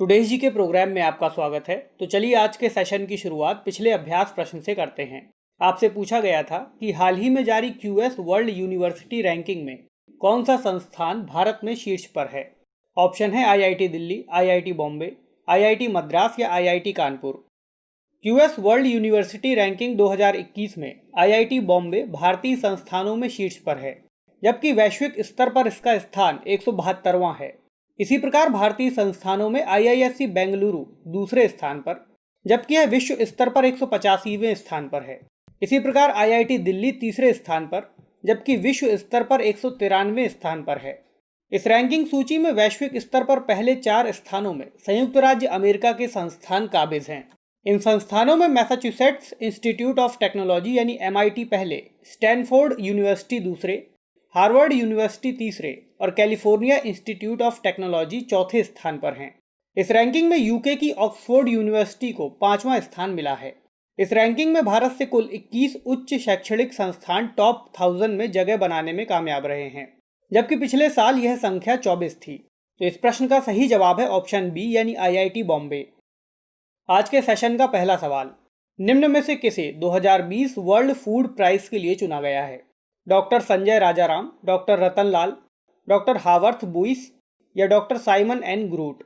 Today's जी के programme में आपका स्वागत है। तो चलिए आज के सेशन की शुरुआत पिछले अभ्यास प्रश्न से करते हैं। आपसे पूछा गया था कि हाल ही में जारी क्यूएस वर्ल्ड यूनिवर्सिटी रैंकिंग में कौन सा संस्थान भारत में शीर्ष पर है। ऑप्शन है IIT Delhi, IIT Bombay, IIT Madras या IIT Kanpur. QS world university ranking 2021 में आईआईटी बॉम्बे भारतीय संस्थानों में शीर्ष पर है, जबकि वैश्विक स्तर पर इसका स्थान 172वां है। इसी प्रकार भारतीय संस्थानों में आईआईएससी बेंगलुरु दूसरे स्थान पर, जबकि यह विश्व स्तर पर 185वें स्थान पर है। इसी प्रकार आईआईटी दिल्ली तीसरे स्थान पर, जबकि विश्व स्तर पर 193वें स्थान पर है। इस रैंकिंग सूची में वैश्विक स्तर पर पहले 4 स्थानों में संयुक्त राज्य अमेरिका के संस्थान काबिज हैं। इन संस्थानों में मैसाचुसेट्स इंस्टीट्यूट ऑफ टेक्नोलॉजी यानी एमआईटी पहले, स्टैनफोर्ड यूनिवर्सिटी दूसरे, हार्वर्ड यूनिवर्सिटी तीसरे और कैलिफोर्निया इंस्टीट्यूट ऑफ टेक्नोलॉजी चौथे स्थान पर हैं। इस रैंकिंग में यूके की ऑक्सफोर्ड यूनिवर्सिटी को 5वां स्थान मिला है। इस रैंकिंग में भारत से कुल 21 उच्च शैक्षणिक संस्थान टॉप 1000 में जगह बनाने में कामयाब रहे हैं, जबकि पिछले साल यह संख्या 24 थी। तो इस प्रश्न का सही जवाब है ऑप्शन बी यानी आईआईटी बॉम्बे। आज के सेशन का पहला सवाल, निम्न में से किसे 2020 वर्ल्ड फूड प्राइज के लिए चुना गया है? डॉक्टर संजय राजाराम, डॉक्टर रतन लाल, डॉक्टर हावर्थ बुइस या डॉक्टर साइमन एन ग्रूट।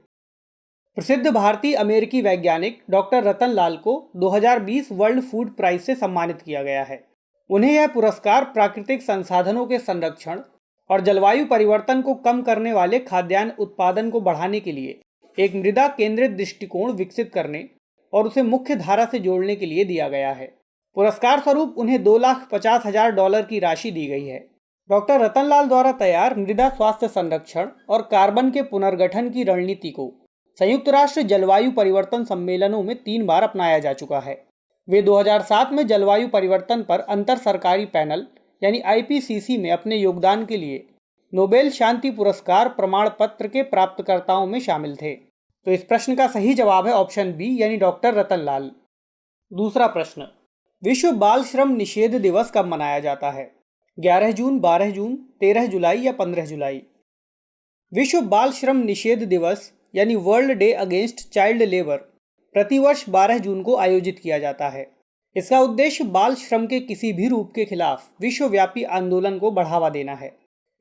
प्रसिद्ध भारतीय अमेरिकी वैज्ञानिक डॉक्टर रतन लाल को 2020 वर्ल्ड फूड प्राइज से सम्मानित किया गया है। उन्हें यह पुरस्कार प्राकृतिक संसाधनों के संरक्षण और जलवायु परिवर्तन को कम करने वाले खाद्यान्न उत्पादन को बढ़ाने के लिए एक मृदा केंद्रित दृष्टिकोण विकसित करने और उसे मुख्य धारा से जोड़ने के लिए दिया गया है। पुरस्कार स्वरूप उन्हें $2,50,000 की राशि दी गई है। डॉक्टर रतनलाल द्वारा तैयार मृदा स्वास्थ्य संरक्षण और कार्बन के पुनर्गठन की रणनीति को संयुक्त राष्ट्र जलवायु परिवर्तन सम्मेलनों में 3 बार अपनाया जा चुका है। वे 2007 में जलवायु परिवर्तन पर अंतर सरकारी पैनल यानी आईपीसीसी में अपने योगदान के लिए नोबेल शांति पुरस्कार प्रमाण पत्र के प्राप्तकर्ताओं में शामिल थे। तो इस प्रश्न का सही जवाब है ऑप्शन बी यानी डॉक्टर रतनलाल। दूसरा प्रश्न, विश्व बाल श्रम निषेध दिवस कब मनाया जाता है? 11 जून, 12 जून, 13 जुलाई या 15 जुलाई? विश्व बाल श्रम निषेध दिवस यानी world day against child labour प्रतिवर्ष 12 जून को आयोजित किया जाता है। इसका उद्देश्य बाल श्रम के किसी भी रूप के खिलाफ विश्वव्यापी आंदोलन को बढ़ावा देना है।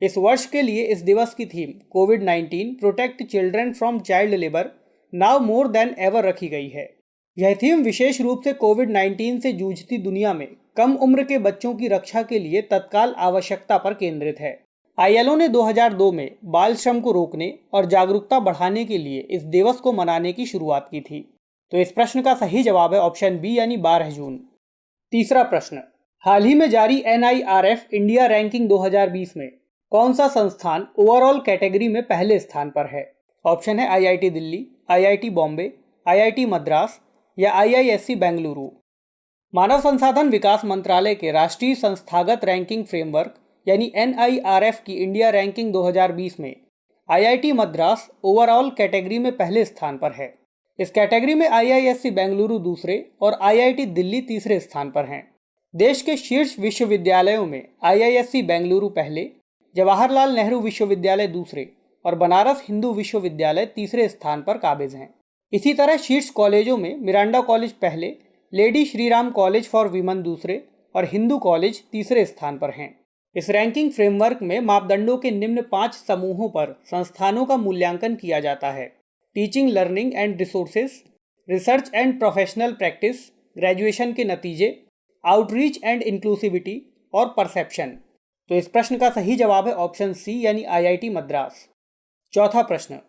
इस वर्ष के लिए इस दिवस की theme covid protect children from child labour now more than ever रखी गई है। यह थीम विशेष रूप से कोविड-19 से जूझती दुनिया में कम उम्र के बच्चों की रक्षा के लिए तत्काल आवश्यकता पर केंद्रित है। आईएलओ ने 2002 में बाल श्रम को रोकने और जागरूकता बढ़ाने के लिए इस दिवस को मनाने की शुरुआत की थी। तो इस प्रश्न का सही जवाब है ऑप्शन बी यानी 12 जून। तीसरा प्रश्न, हाल ही में जारी एनआईआरएफ इंडिया रैंकिंग 2020 में कौन सा संस्थान ओवरऑल कैटेगरी में पहले स्थान पर है? ऑप्शन है IIT Delhi, IIT Bombay, IIT Madras या आईआईएससी बेंगलुरु। मानव संसाधन विकास मंत्रालय के राष्ट्रीय संस्थागत रैंकिंग फ्रेमवर्क यानी एनआईआरएफ की इंडिया रैंकिंग 2020 में आईआईटी मद्रास ओवरऑल कैटेगरी में पहले स्थान पर है। इस कैटेगरी में आईआईएससी बेंगलुरु दूसरे और आईआईटी दिल्ली तीसरे स्थान पर हैं। देश के शीर्ष विश्वविद्यालयों में आईआईएससी बेंगलुरु पहले, जवाहरलाल नेहरू विश्वविद्यालय दूसरे और बनारस हिंदू विश्वविद्यालय तीसरे स्थान पर काबिज हैं। इसी तरह शीर्ष कॉलेजों में मिरांडा कॉलेज पहले, lady Shriram college for women दूसरे और हिंदू कॉलेज तीसरे स्थान पर हैं। इस रैंकिंग फ्रेमवर्क में मापदंडों के निम्न 5 समूहों पर संस्थानों का मूल्यांकन किया जाता है: teaching, learning and resources, research and professional practice, graduation के नतीजे, आउटरीच एंड इंक्लूसिविटी और परसेप्शन। तो इस प्रश्न का सही जवाब है ऑप्शन सी यानी आईआईटी मद्रास। चौथा प्रश्न,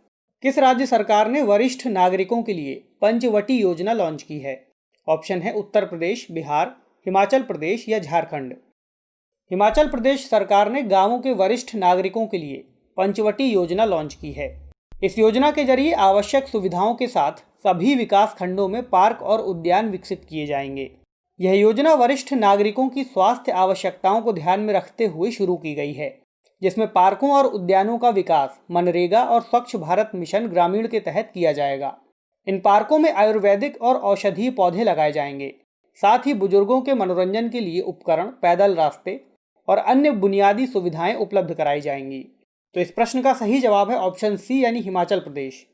किस राज्य सरकार ने वरिष्ठ नागरिकों के लिए पंचवटी योजना लॉन्च की है? ऑप्शन है उत्तर प्रदेश, बिहार, हिमाचल प्रदेश या झारखंड। हिमाचल प्रदेश सरकार ने गांवों के वरिष्ठ नागरिकों के लिए पंचवटी योजना लॉन्च की है। इस योजना के जरिए आवश्यक सुविधाओं के साथ सभी विकास खंडों में पार्क और उद्यान विकसित किए जाएंगे। यह योजना वरिष्ठ नागरिकों की स्वास्थ्य आवश्यकताओं को ध्यान में रखते हुए शुरू की गई है, जिसमें पार्कों और उद्यानों का विकास मनरेगा और स्वच्छ भारत मिशन ग्रामीण के तहत किया जाएगा। इन पार्कों में आयुर्वेदिक और औषधीय पौधे लगाए जाएंगे। साथ ही बुजुर्गों के मनोरंजन के लिए उपकरण, पैदल रास्ते और अन्य बुनियादी सुविधाएं उपलब्ध कराई जाएंगी। तो इस प्रश्न का सही जवाब है ऑप्शन सी यानी हिमाचल प्रदेश।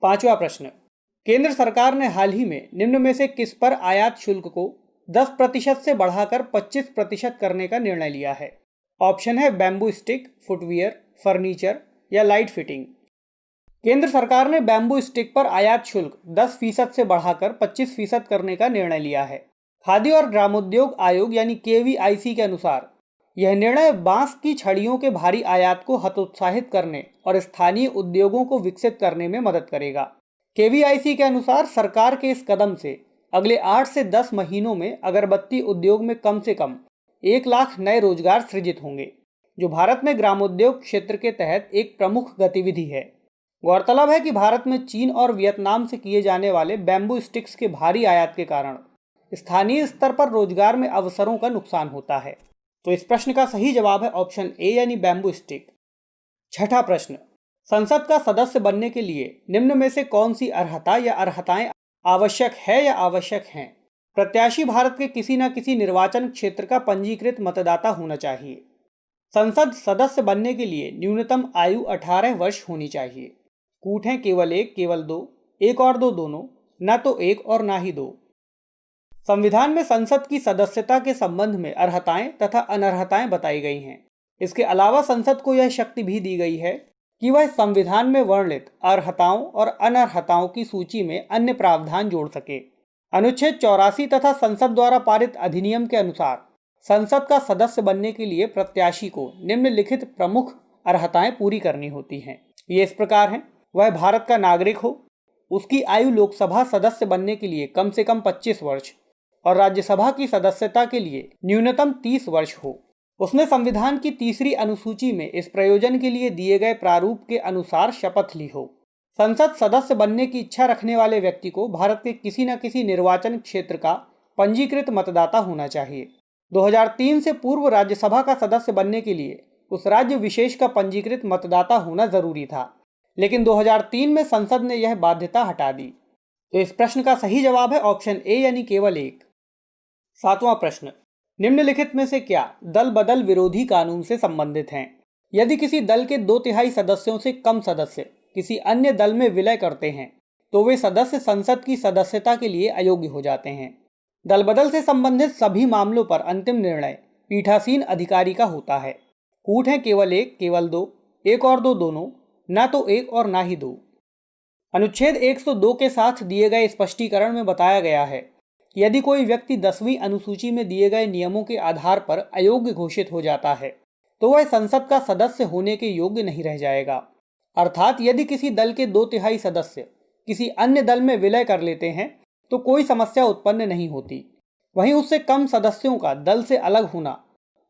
पांचवा प्रश्न, केंद्र सरकार ने हाल ही में निम्न में से किस पर आयात शुल्क को 10% से बढ़ाकर 25% करने का निर्णय लिया है? ऑप्शन है बैम्बू स्टिक, फुटवियर, फर्नीचर या लाइट फिटिंग। केंद्र सरकार ने बैम्बू स्टिक पर आयात शुल्क 10% से बढ़ाकर 25% करने का निर्णय लिया है। खादी और ग्रामोद्योग आयोग यानी KVIC के अनुसार यह निर्णय बांस की छड़ियों के भारी आयात को हतोत्साहित करने और स्थानीय उद्योगों को विकसित करने में मदद करेगा। KVIC के अनुसार सरकार के इस कदम से अगले 8 से 10 महीनों में अगरबत्ती उद्योग में कम से कम 1 लाख नए रोजगार सृजित होंगे, जो भारत में ग्रामोद्योग क्षेत्र के तहत एक प्रमुख गतिविधि है। गौरतलब है कि भारत में चीन और वियतनाम से किए जाने वाले बैम्बू स्टिक्स के भारी आयात के कारण स्थानीय स्तर पर रोजगार में अवसरों का नुकसान होता है। तो इस प्रश्न का सही जवाब है ऑप्शन ए यानी बैम्बू स्टिक। छठा प्रश्न, संसद का सदस्य बनने के लिए निम्न में से कौन सी अर्हता या अर्हताएं आवश्यक है या आवश्यक हैं? प्रत्याशी भारत के किसी न किसी निर्वाचन क्षेत्र का पंजीकृत मतदाता होना चाहिए। संसद सदस्य बनने के लिए न्यूनतम आयु 18 वर्ष होनी चाहिए। कूट हैं केवल एक, केवल दो, एक और दो, दोनों, न तो एक और ना ही दो। संविधान में संसद की सदस्यता के संबंध में अर्हताएं तथा अनर्हताएं बताई गई हैं। इसके अलावा संसद को यह शक्ति भी दी गई है कि वह संविधान में वर्णित अर्हताओं और अनर्हताओं की सूची में अन्य प्रावधान जोड़ सके। अनुच्छेद 84 तथा संसद द्वारा पारित अधिनियम के अनुसार संसद का सदस्य बनने के लिए प्रत्याशी को निम्नलिखित प्रमुख अर्हताएं पूरी करनी होती हैं। ये इस प्रकार हैं: वह भारत का नागरिक हो, उसकी आयु लोकसभा सदस्य बनने के लिए कम से कम 25 वर्ष और राज्यसभा की सदस्यता के लिए न्यूनतम 30 वर्ष हो, उसने संविधान की 3री अनुसूची में इस प्रयोजन के लिए दिए गए प्रारूप के अनुसार शपथ ली हो। संसद सदस्य बनने की इच्छा रखने वाले व्यक्ति को भारत के किसी न किसी निर्वाचन क्षेत्र का पंजीकृत मतदाता होना चाहिए। 2003 से पूर्व राज्यसभा का सदस्य बनने के लिए उस राज्य विशेष का पंजीकृत मतदाता होना जरूरी था, लेकिन 2003 में संसद ने यह बाध्यता हटा दी। तो इस प्रश्न का सही जवाब है ऑप्शन ए यानी केवल एक। सातवां प्रश्न, निम्नलिखित में से क्या दल बदल विरोधी कानून से संबंधित हैं? यदि किसी दल के 2/3 सदस्यों से कम सदस्य किसी अन्य दल में विलय करते हैं तो वे सदस्य संसद की सदस्यता के लिए अयोग्य हो जाते हैं। दल बदल से संबंधित सभी मामलों पर अंतिम निर्णय पीठासीन अधिकारी का होता है। कूट हैं केवल एक, केवल दो, एक और दो, दोनों, न तो एक और ना ही दो। अनुच्छेद 102 के साथ दिए गए स्पष्टीकरण में बताया गया है कि यदि कोई व्यक्ति 10वीं अनुसूची में दिए गए नियमों के आधार पर अयोग्य घोषित हो जाता है तो वह संसद का सदस्य होने के योग्य नहीं रह जाएगा। अर्थात यदि किसी दल के 2/3 सदस्य किसी अन्य दल में विलय कर लेते हैं तो कोई समस्या उत्पन्न नहीं होती। वहीं उससे कम सदस्यों का दल से अलग होना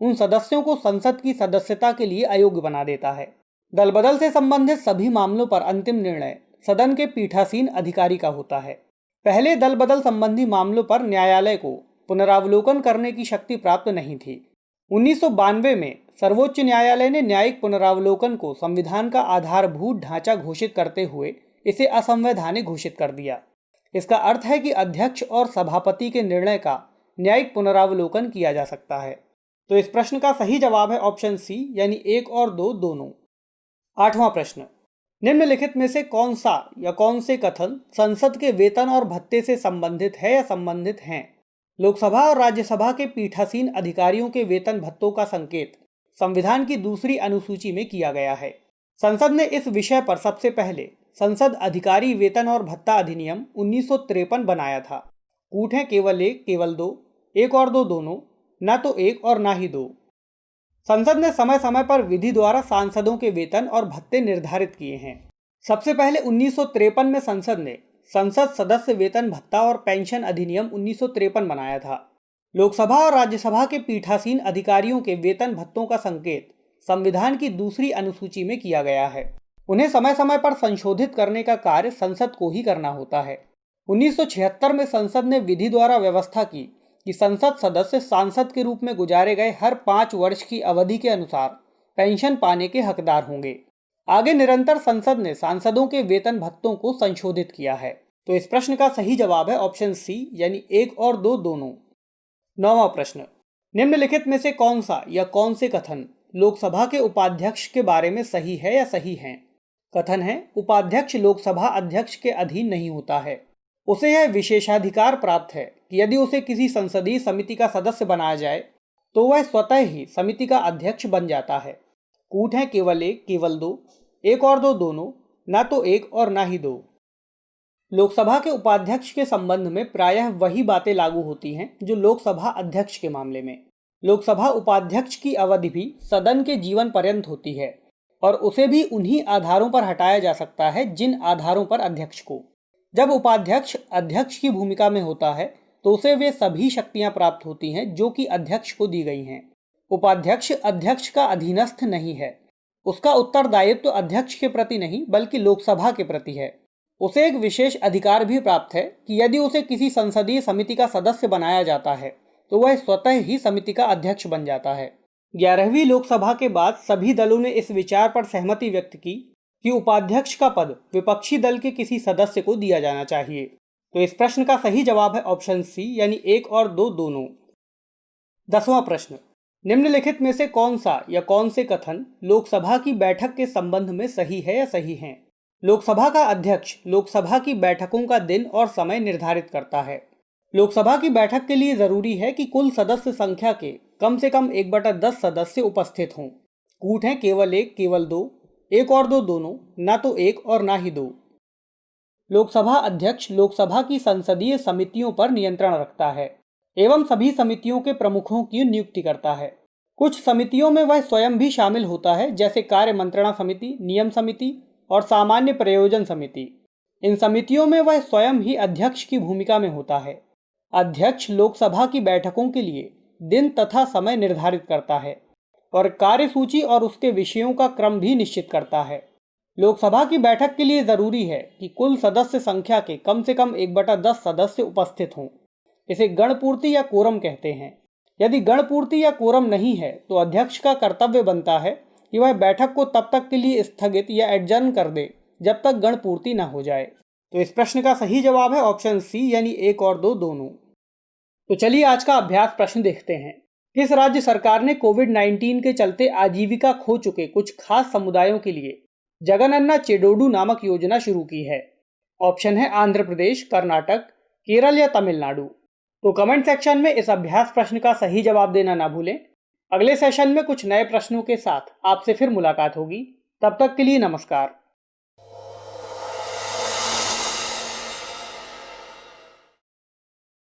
उन सदस्यों को संसद की सदस्यता के लिए अयोग्य बना देता है। दल बदल से संबंधित सभी मामलों पर अंतिम निर्णय सदन के पीठासीन अधिकारी का होता है। पहले दल बदल संबंधी मामलों पर न्यायालय को पुनरावलोकन करने की शक्ति प्राप्त नहीं थी। 1992 में सर्वोच्च न्यायालय ने न्यायिक पुनरावलोकन को संविधान का आधारभूत ढांचा घोषित करते हुए इसे असंवैधानिक घोषित कर दिया। इसका अर्थ है कि अध्यक्ष और सभापति के निर्णय का न्यायिक पुनरावलोकन किया जा सकता है। तो इस प्रश्न का सही जवाब है ऑप्शन सी यानी एक और दो, दोनों। आठवां प्रश्न, निम्नलिखित में से कौन सा या कौन से कथन संसद के वेतन और भत्ते से संबंधित है या संबंधित हैं? लोकसभा और राज्यसभा के पीठासीन अधिकारियों के वेतन भत्तों का संकेत संविधान की 2री अनुसूची में किया गया है। संसद ने इस विषय पर सबसे पहले संसद अधिकारी वेतन और भत्ता अधिनियम 1953 बनाया था। कूट हैं केवल एक, केवल दो, एक और दो, दोनों, न तो एक और ना ही दो। संसद ने समय समय पर विधि द्वारा सांसदों के वेतन और भत्ते निर्धारित किए हैं। सबसे पहले 1953 में संसद ने संसद सदस्य वेतन भत्ता और पेंशन अधिनियम 1953 बनाया था। लोकसभा और राज्यसभा के पीठासीन अधिकारियों के वेतन भत्तों का संकेत संविधान की 2री अनुसूची में किया गया है। उन्हें समय समय पर संशोधित करने का कार्य संसद को ही करना होता है। 1976 में संसद ने विधि द्वारा व्यवस्था की कि संसद सदस्य सांसद के रूप में गुजारे गए हर 5 वर्ष की अवधि के अनुसार पेंशन पाने के हकदार होंगे। आगे निरंतर संसद ने सांसदों के वेतन भत्तों को संशोधित किया है। तो इस प्रश्न का सही जवाब है ऑप्शन सी यानी एक और दो, दोनों। 9वां प्रश्न, निम्नलिखित में से कौन सा या कौन से कथन लोकसभा के उपाध्यक्ष के बारे में सही है या सही हैं? कथन है, उपाध्यक्ष लोकसभा अध्यक्ष के अधीन नहीं होता है। उसे यह विशेषाधिकार प्राप्त है कि यदि उसे किसी संसदीय समिति का सदस्य बनाया जाए तो वह स्वतः ही समिति का अध्यक्ष बन जाता है। कूट है केवल एक, केवल दो, एक और दो दोनों, ना तो एक और ना ही दो। लोकसभा के उपाध्यक्ष के संबंध में प्रायः वही बातें लागू होती हैं जो लोकसभा अध्यक्ष के मामले में। लोकसभा उपाध्यक्ष की अवधि भी सदन के जीवन पर्यंत होती है और उसे भी उन्हीं आधारों पर हटाया जा सकता है जिन आधारों पर अध्यक्ष को। जब उपाध्यक्ष अध्यक्ष की भूमिका में होता है तो उसे वे सभी शक्तियां प्राप्त होती हैं जो कि अध्यक्ष को दी गई हैं। उपाध्यक्ष अध्यक्ष का अधीनस्थ नहीं है। उसका उत्तरदायित्व अध्यक्ष के प्रति नहीं बल्कि लोकसभा के प्रति है। उसे एक विशेष अधिकार भी प्राप्त है कि यदि उसे किसी संसदीय समिति का सदस्य बनाया जाता है तो वह स्वतः ही समिति का अध्यक्ष बन जाता है। 11वीं लोकसभा के बाद सभी दलों ने इस विचार पर सहमति व्यक्त की कि उपाध्यक्ष का पद विपक्षी दल के किसी सदस्य को दिया जाना चाहिए। तो इस प्रश्न का सही जवाब है ऑप्शन सी, यानी एक और दो दोनों। 10वां प्रश्न, निम्नलिखित में से कौन सा या कौन से कथन लोकसभा की बैठक के संबंध में सही है या सही है? लोकसभा का अध्यक्ष लोकसभा की बैठकों का दिन और समय निर्धारित करता है। लोकसभा की बैठक के लिए जरूरी है कि कुल सदस्य संख्या के कम से कम 1/10 सदस्य उपस्थित हों। कूट है केवल एक, केवल दो, एक और दो दोनों, ना तो एक और ना ही दो। लोकसभा अध्यक्ष लोकसभा की संसदीय समितियों पर नियंत्रण रखता है एवं सभी समितियों के प्रमुखों की नियुक्ति करता है। कुछ समितियों में वह स्वयं भी शामिल होता है, जैसे कार्य मंत्रणा समिति, नियम समिति और सामान्य प्रयोजन समिति। इन समितियों में वह स्वयं ही अध्यक्ष की भूमिका में होता है। अध्यक्ष लोकसभा की बैठकों के लिए दिन तथा समय निर्धारित करता है और कार्यसूची और उसके विषयों का क्रम भी निश्चित करता है। लोकसभा की बैठक के लिए जरूरी है कि कुल सदस्य संख्या के कम से कम 1/10 सदस्य उपस्थित हों। इसे गणपूर्ति या कोरम कहते हैं। यदि गणपूर्ति या कोरम नहीं है तो अध्यक्ष का कर्तव्य बनता है कि वह बैठक को तब तक के लिए स्थगित या एडजर्न कर दे जब तक गणपूर्ति न हो जाए। तो इस प्रश्न का सही जवाब है ऑप्शन सी, यानी एक और दो दोनों। तो चलिए आज का अभ्यास प्रश्न देखते हैं। किस राज्य सरकार ने कोविड-19 के चलते आजीविका खो चुके कुछ खास समुदायों के लिए जगनन्ना चेडोडू नामक योजना शुरू की है? ऑप्शन है आंध्र प्रदेश, कर्नाटक, केरल या तमिलनाडु। तो कमेंट सेक्शन में इस अभ्यास प्रश्न का सही जवाब देना ना भूलें। अगले सेशन में कुछ नए प्रश्नों के साथ आपसे फिर मुलाकात होगी। तब तक के लिए नमस्कार।